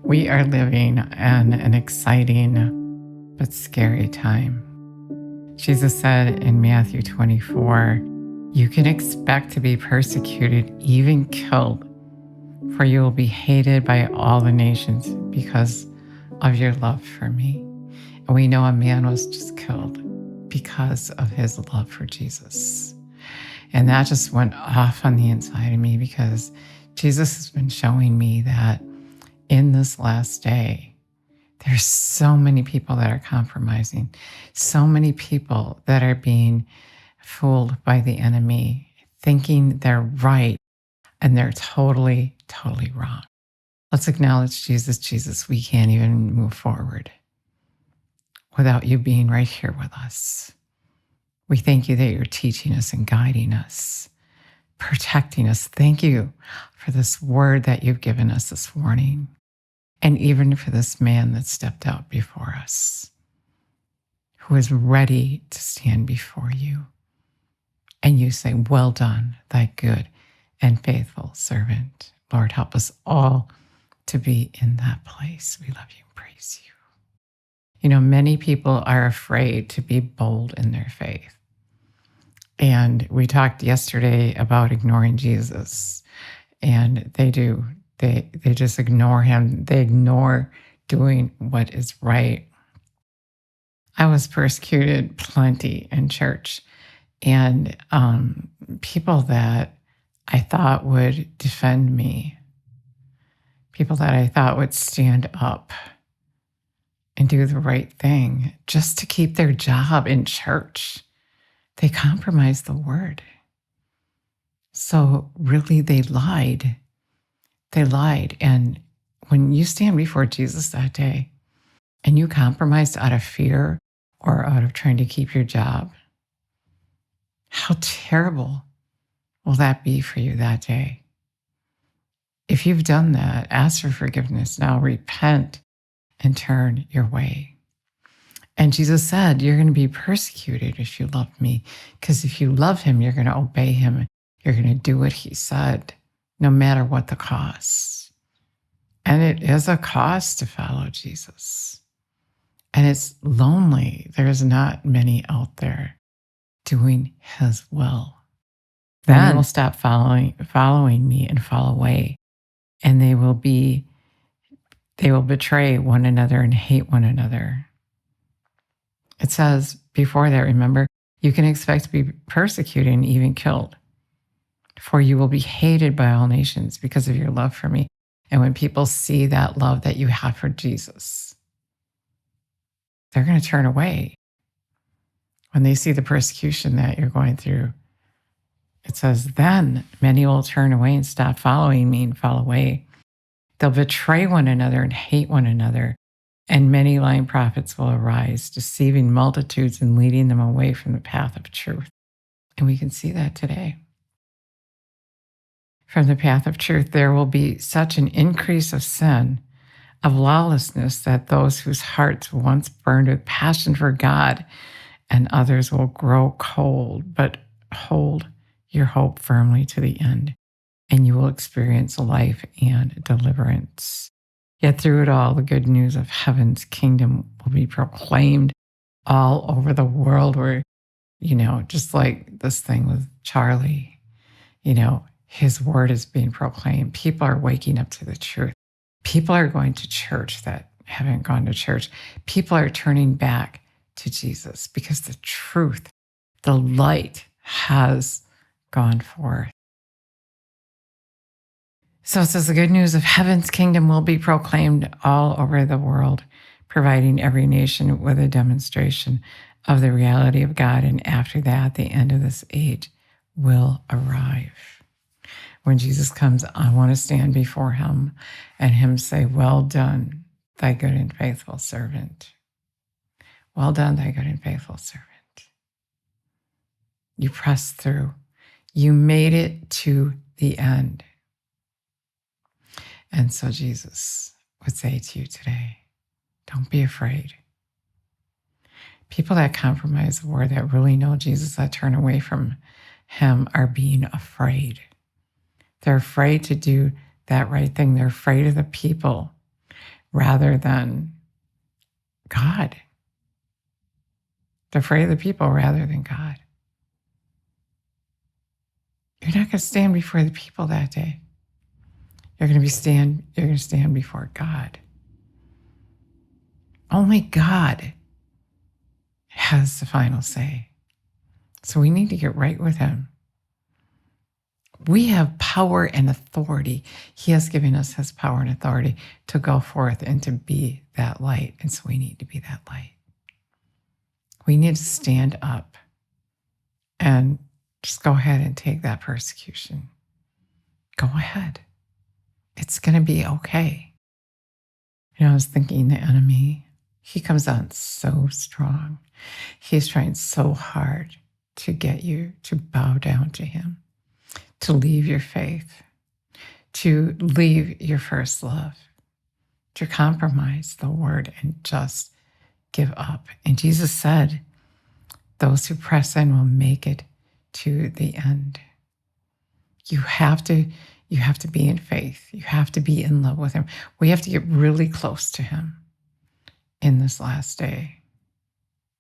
We are living in an exciting but scary time. Jesus said in Matthew 24, "You can expect to be persecuted, even killed, for you will be hated by all the nations because of your love for me." And we know a man was just killed because of his love for Jesus. And that just went off on the inside of me because Jesus has been showing me that in this last day, there's so many people that are compromising, so many people that are being fooled by the enemy, thinking they're right and they're totally, totally wrong. Let's acknowledge Jesus. Jesus, we can't even move forward without you being right here with us. We thank you that you're teaching us and guiding us, protecting us. Thank you for this word that you've given us this morning, and even for this man that stepped out before us, who is ready to stand before you. And you say, "Well done, thy good and faithful servant." Lord, help us all to be in that place. We love you and praise you. You know, many people are afraid to be bold in their faith. And we talked yesterday about ignoring Jesus. And they do. They just ignore him. They ignore doing what is right. I was persecuted plenty in church. And people that I thought would defend me, people that I thought would stand up and do the right thing just to keep their job in church, they compromised the word. So really, they lied. They lied. And when you stand before Jesus that day and you compromised out of fear or out of trying to keep your job, how terrible will that be for you that day? If you've done that, ask for forgiveness now, repent and turn your way. And Jesus said, "You're going to be persecuted if you love me, because if you love him, you're going to obey him. You're going to do what he said, no matter what the cost." And it is a cost to follow Jesus. And it's lonely. There's not many out there doing his will. Then they will stop following me and fall away. And they will betray one another and hate one another. It says before that, remember, you can expect to be persecuted and even killed, for you will be hated by all nations because of your love for me. And when people see that love that you have for Jesus, they're going to turn away. When they see the persecution that you're going through, it says, then many will turn away and stop following me and fall away. They'll betray one another and hate one another. And many lying prophets will arise, deceiving multitudes and leading them away from the path of truth. And we can see that today. From the path of truth, there will be such an increase of sin, of lawlessness, that those whose hearts once burned with passion for God and others will grow cold. But hold your hope firmly to the end, and you will experience life and deliverance. Yet through it all, the good news of heaven's kingdom will be proclaimed all over the world, where, just like this thing with Charlie, his word is being proclaimed. People are waking up to the truth. People are going to church that haven't gone to church. People are turning back to Jesus because the truth, the light has gone forth. So it says the good news of heaven's kingdom will be proclaimed all over the world, providing every nation with a demonstration of the reality of God. And after that, the end of this age will arrive. When Jesus comes, I want to stand before him and him say, "Well done, thy good and faithful servant. Well done, thy good and faithful servant. You pressed through. You made it to the end." And so Jesus would say to you today, don't be afraid. People that compromise the word, that really know Jesus, that turn away from him, are being afraid. They're afraid to do that right thing. They're afraid of the people. rather than God. They're afraid of the people rather than God. You're not going to stand before the people that day. You're going to stand before God. Only God has the final say. So we need to get right with him. We have power and authority. He has given us his power and authority to go forth and to be that light. And so we need to be that light. We need to stand up and just go ahead and take that persecution. Go ahead. It's going to be okay. I was thinking the enemy, he comes on so strong. He's trying so hard to get you to bow down to him, to leave your faith, to leave your first love, to compromise the word and just give up. And Jesus said, those who press in will make it to the end. You have to be in faith. You have to be in love with him. We have to get really close to him in this last day.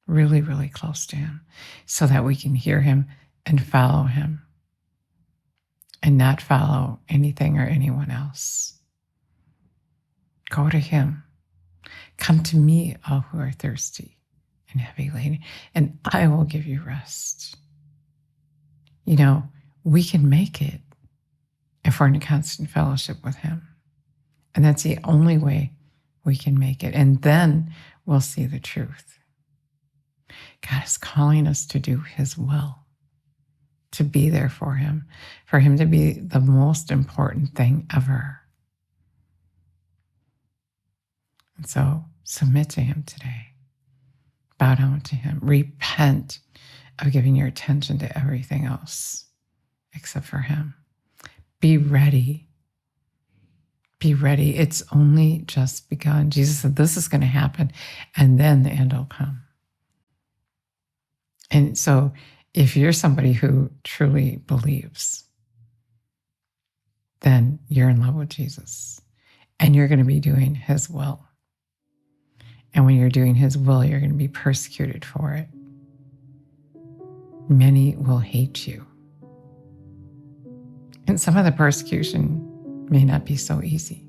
Really, really close to him so that we can hear him and follow him and not follow anything or anyone else. Go to him. Come to me, all who are thirsty and heavy laden, and I will give you rest. We can make it if we're in a constant fellowship with him. And that's the only way we can make it. And then we'll see the truth. God is calling us to do his will, to be there for him to be the most important thing ever. And so submit to him today. Bow down to him. Repent of giving your attention to everything else except for him. Be ready. Be ready. It's only just begun. Jesus said this is going to happen, and then the end will come. And so if you're somebody who truly believes, then you're in love with Jesus, and you're going to be doing his will. And when you're doing his will, you're going to be persecuted for it. Many will hate you. And some of the persecution may not be so easy.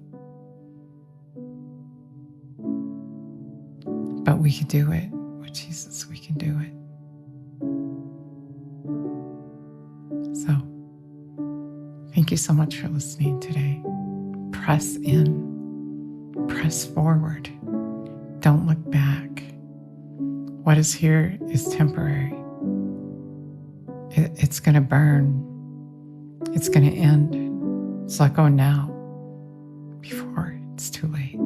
But we can do it with Jesus. We can do it. So, thank you so much for listening today. Press in. Press forward. Don't look back. What is here is temporary. It's going to burn. It's going to end. So let go now before it's too late.